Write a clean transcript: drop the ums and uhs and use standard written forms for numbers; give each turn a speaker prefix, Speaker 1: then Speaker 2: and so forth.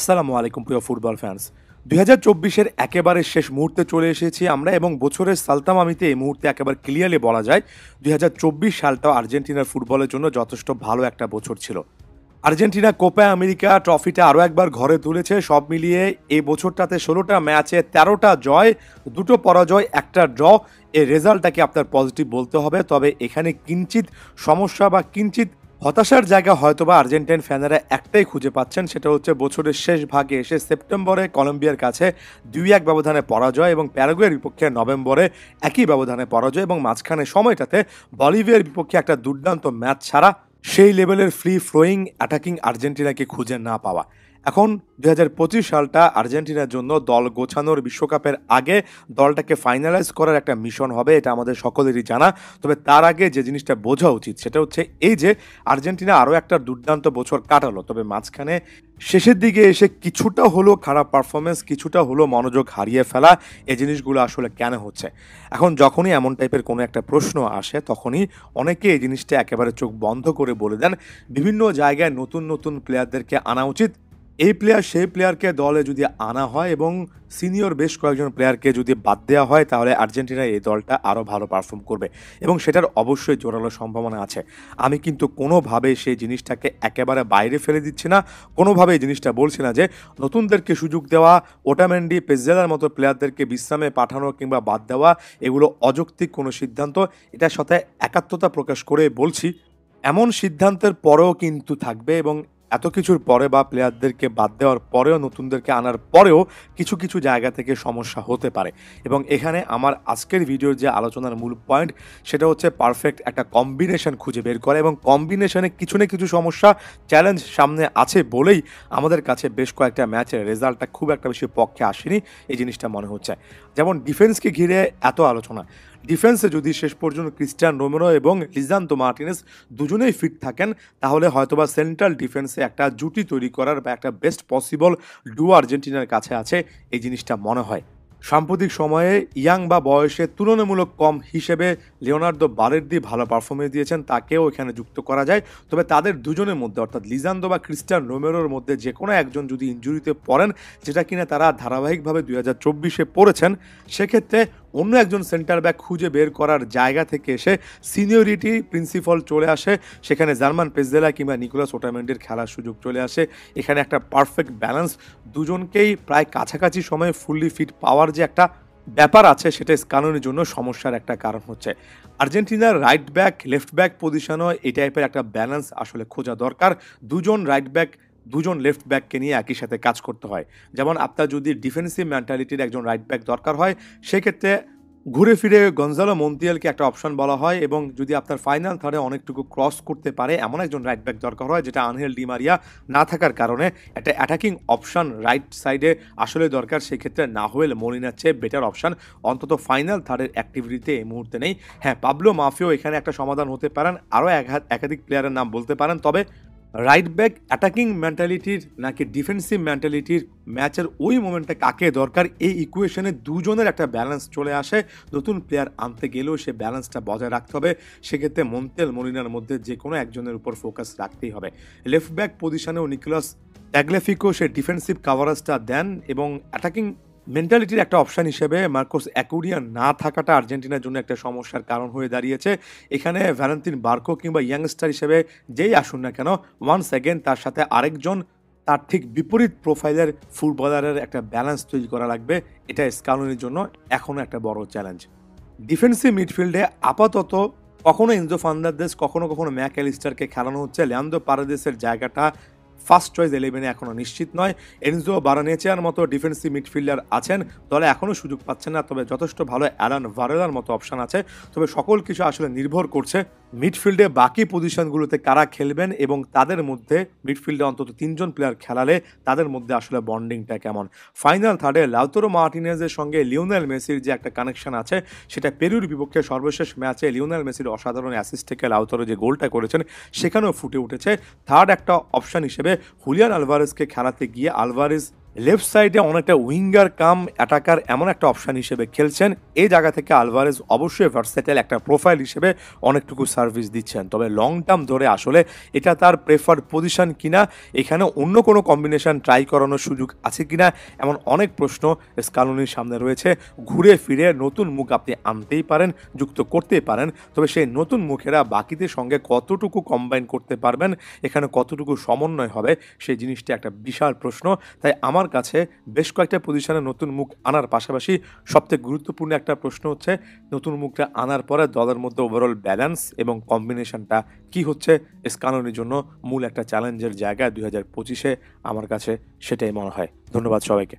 Speaker 1: আসসালামু আলাইকুম প্রিয় ফুটবল ফ্যান্স। ২০২৪-এর একেবারে শেষ মুহূর্তে চলে এসেছি আমরা এবং বছরের সালতামামিতে এই মুহূর্তে একেবারে ক্লিয়ারলি বলা যায় ২০২৪ সালটাও আর্জেন্টিনার ফুটবলের জন্য যথেষ্ট ভালো একটা বছর ছিল। আর্জেন্টিনা কোপা আমেরিকা ট্রফিটা আরও একবার ঘরে তুলেছে। সব মিলিয়ে এই বছরটাতে ১৬টা ম্যাচে ১৩টা জয়, ২টো পরাজয়, একটা ড্র। এই রেজাল্টটাকে আপনার পজিটিভ বলতে হবে। তবে এখানে কিঞ্চিত সমস্যা বা কিঞ্চিত হতাশার জায়গা হয়তোবা আর্জেন্টাইন ফ্যানেরা একটাই খুঁজে পাচ্ছেন, সেটা হচ্ছে বছরের শেষ ভাগে এসে সেপ্টেম্বরে কলম্বিয়ার কাছে ২-১ ব্যবধানে পরাজয় এবং প্যারাগুয়ের বিপক্ষে নভেম্বরে একই ব্যবধানে পরাজয় এবং মাঝখানে সময়টাতে বলিভিয়ার বিপক্ষে একটা দুর্দান্ত ম্যাচ ছাড়া সেই লেভেলের ফ্রি ফ্লোয়িং অ্যাটাকিং আর্জেন্টিনাকে খুঁজে না পাওয়া। এখন ২০২৫ সালটা আর্জেন্টিনার জন্য দল গোছানোর, বিশ্বকাপের আগে দলটাকে ফাইনালাইজ করার একটা মিশন হবে, এটা আমাদের সকলেরই জানা। তবে তার আগে যে জিনিসটা বোঝা উচিত সেটা হচ্ছে এই যে আর্জেন্টিনা আরও একটা দুর্দান্ত বছর কাটালো, তবে মাঝখানে শেষের দিকে এসে কিছুটা হলো খারাপ পারফরমেন্স, কিছুটা হলো মনোযোগ হারিয়ে ফেলা, এই জিনিসগুলো আসলে কেন হচ্ছে? এখন যখনই এমন টাইপের কোনো একটা প্রশ্ন আসে তখনই অনেকে এই জিনিসটা একেবারে চোখ বন্ধ করে বলে দেন বিভিন্ন জায়গায় নতুন নতুন প্লেয়ারদেরকে আনা উচিত। এই প্লেয়ার সেই প্লেয়ারকে দলে যদি আনা হয় এবং সিনিয়র বেশ কয়েকজন প্লেয়ারকে যদি বাদ দেওয়া হয় তাহলে আর্জেন্টিনা এই দলটা আরও ভালো পারফর্ম করবে এবং সেটার অবশ্যই জোরালো সম্ভাবনা আছে। আমি কিন্তু কোনোভাবে সেই জিনিসটাকে একেবারে বাইরে ফেলে দিচ্ছি না, কোনোভাবে এই জিনিসটা বলছি না যে নতুনদেরকে সুযোগ দেওয়া, ওটামেন্ডি, পেজ্জেলার মতো প্লেয়ারদেরকে বিশ্রামে পাঠানো কিংবা বাদ দেওয়া এগুলো অযৌক্তিক কোনো সিদ্ধান্ত। এটার সাথে একাত্মতা প্রকাশ করে বলছি, এমন সিদ্ধান্তের পরেও কিন্তু থাকবে এবং এত কিছুর পরে বা প্লেয়ারদেরকে বাদ দেওয়ার পরেও নতুনদেরকে আনার পরেও কিছু কিছু জায়গা থেকে সমস্যা হতে পারে। এবং এখানে আমার আজকের ভিডিওর যে আলোচনার মূল পয়েন্ট সেটা হচ্ছে পারফেক্ট একটা কম্বিনেশন খুঁজে বের করা, এবং কম্বিনেশনে কিছু না কিছু সমস্যা চ্যালেঞ্জ সামনে আছে বলেই আমাদের কাছে বেশ কয়েকটা ম্যাচের রেজাল্টটা খুব একটা বেশি পক্ষে আসেনি এই জিনিসটা মনে হচ্ছে। যেমন ডিফেন্সকে ঘিরে এত আলোচনা, ডিফেন্সে যদি শেষ পর্যন্ত ক্রিস্টিয়ান রোমেরো এবং লিসান্দ্রো মার্টিনেজ দুজনেই ফিট থাকেন তাহলে হয়তোবা সেন্ট্রাল ডিফেন্সে একটা জুটি তৈরি করার বা একটা বেস্ট পসিবল ডুও আর্জেন্টিনার কাছে আছে, এই জিনিসটা মনে হয়। সাম্প্রতিক সময়ে ইয়াং বা বয়সে তুলনামূলক কম হিসেবে লিওনার্দো বালের্দি ভালো পারফরমেন্স দিয়েছেন, তাকেও এখানে যুক্ত করা যায়। তবে তাদের দুজনের মধ্যে অর্থাৎ লিসান্দ্রো বা ক্রিস্টিয়ান রোমেরোর মধ্যে যে কোনো একজন যদি ইনজুরিতে পড়েন, যেটা কিনা তারা ধারাবাহিকভাবে ২০২৪-এ পড়েছেন, সেক্ষেত্রে অন্য একজন সেন্টার ব্যাক খুঁজে বের করার জায়গা থেকে এসে সিনিয়রিটি প্রিন্সিপাল চলে আসে, সেখানে জার্মান পেজদেলা কিংবা নিকোলাস ওটামেন্ডির খেলার সুযোগ চলে আসে। এখানে একটা পারফেক্ট ব্যালেন্স, দুজনকেই প্রায় কাছাকাছি সময়ে ফুললি ফিট পাওয়ার যে একটা ব্যাপার আছে সেটা স্কালোনির জন্য সমস্যার একটা কারণ হচ্ছে। আর্জেন্টিনার রাইট ব্যাক লেফট ব্যাক পজিশনও এই টাইপের একটা ব্যালেন্স আসলে খোঁজা দরকার। দুজন রাইট ব্যাক দুজন লেফট ব্যাককে নিয়ে একই সাথে কাজ করতে হয়। যেমন আপনার যদি ডিফেন্সিভ মেন্টালিটির একজন রাইট ব্যাক দরকার হয়, সেক্ষেত্রে ঘুরে ফিরে গঞ্জালো মন্তিয়ালকে একটা অপশন বলা হয়, এবং যদি আপনার ফাইনাল থার্ডে অনেকটুকু ক্রস করতে পারে এমন একজন রাইট ব্যাক দরকার হয়, যেটা আনহেল ডি মারিয়া না থাকার কারণে একটা অ্যাটাকিং অপশন রাইট সাইডে আসলে দরকার। সেক্ষেত্রে নাহুয়েল মলিনার চেয়ে বেটার অপশন অন্তত ফাইনাল থার্ডের অ্যাক্টিভিটিতে এই মুহূর্তে নেই। হ্যাঁ, পাবলো মাফিও এখানে একটা সমাধান হতে পারেন, আরও একাধিক প্লেয়ারের নাম বলতে পারেন। তবে রাইট ব্যাক অ্যাটাকিং মেন্টালিটির নাকি ডিফেন্সিভ মেন্টালিটির ম্যাচের ওই মোমেন্টে কাকে দরকার, এই ইকুয়েশনে দুজনের একটা ব্যালেন্স চলে আসে। নতুন প্লেয়ার আনতে গেলেও সে ব্যালেন্সটা বজায় রাখতে হবে, সেক্ষেত্রে মন্তেল মলিনার মধ্যে যে কোনো একজনের উপর ফোকাস রাখতেই হবে। লেফট ব্যাক পজিশনেও নিকোলাস ট্যাগলেফিকো সে ডিফেন্সিভ কাভারেজটা দেন, এবং অ্যাটাকিং মেন্টালিটির একটা অপশান হিসেবে মার্কোস অ্যাকুরিয়া না থাকাটা আর্জেন্টিনার জন্য একটা সমস্যার কারণ হয়ে দাঁড়িয়েছে। এখানে ভ্যালেন্তিন বার্কো কিংবা ইয়াংস্টার হিসেবে যেই আসুন না কেন, ওয়ান্স অ্যাগেন তার সাথে আরেকজন তার ঠিক বিপরীত প্রোফাইলের ফুটবলারের একটা ব্যালেন্স তৈরি করা লাগবে। এটা স্কালোনির জন্য এখনও একটা বড় চ্যালেঞ্জ। ডিফেন্সিভ মিডফিল্ডে আপাতত কখনো এনজো ফার্নান্দেজ, কখনো কখনো ম্যাক অ্যালিস্টারকে খেলানো হচ্ছে। লিয়ান্দ্রো পারেদেসের জায়গাটা ফার্স্ট চয়েস 11-এ এখনও নিশ্চিত নয়। এনজো বারানেচিয়ার মতো ডিফেন্সিভ মিডফিল্ডার আছেন, দলে এখনও সুযোগ পাচ্ছেন না। তবে যথেষ্ট ভালো অ্যালান ভারেলার মতো অপশান আছে। তবে সকল কিছু আসলে নির্ভর করছে মিডফিল্ডে বাকি পজিশনগুলোতে কারা খেলবেন এবং তাদের মধ্যে মিডফিল্ডে অন্তত 3জন প্লেয়ার খেলালে তাদের মধ্যে আসলে বন্ডিংটা কেমন। ফাইনাল থার্ডে লাউতারো মার্টিনেজের সঙ্গে লিওনেল মেসির যে একটা কানেকশন আছে, সেটা পেরুর বিপক্ষে সর্বশেষ ম্যাচে লিওনেল মেসির অসাধারণ অ্যাসিস্ট থেকে লাউতারো যে গোলটা করেছেন সেখানেও ফুটে উঠেছে। থার্ড একটা অপশান হিসেবে হুলিয়ান আলভারেজকে খেলাতে গিয়ে আলভারেজ লেফট সাইডে অনেকটা উইঙ্গার কাম অ্যাটাকার এমন একটা অপশন হিসেবে খেলছেন। এই জায়গা থেকে আলভারেজ অবশ্যই ভার্সেটাইল একটা প্রোফাইল হিসেবে অনেকটুকু সার্ভিস দিচ্ছেন, তবে লং টার্ম ধরে আসলে এটা তার প্রেফার্ড পজিশন কিনা, এখানে অন্য কোনো কম্বিনেশন ট্রাই করানোর সুযোগ আছে কিনা, এমন অনেক প্রশ্ন স্কালোনির সামনে রয়েছে। ঘুরে ফিরে নতুন মুখ আপনি আনতেই পারেন, যুক্ত করতেই পারেন, তবে সেই নতুন মুখেরা বাকিদের সঙ্গে কতটুকু কম্বাইন করতে পারবেন, এখানে কতটুকু সমন্বয় হবে, সেই জিনিসটা একটা বিশাল প্রশ্ন। তাই আমার কাছে বেশ কয়েকটা পজিশনে নতুন মুখ আনার পাশাপাশি সবথেকে গুরুত্বপূর্ণ একটা প্রশ্ন হচ্ছে নতুন মুখটা আনার পরে দলের মধ্যে ওভারঅল ব্যালেন্স এবং কম্বিনেশনটা কি হচ্ছে স্কালোনির জন্য মূল একটা চ্যালেঞ্জের জায়গা 2025-এ। আমার কাছে সেটাই মনে হয়। ধন্যবাদ সবাইকে।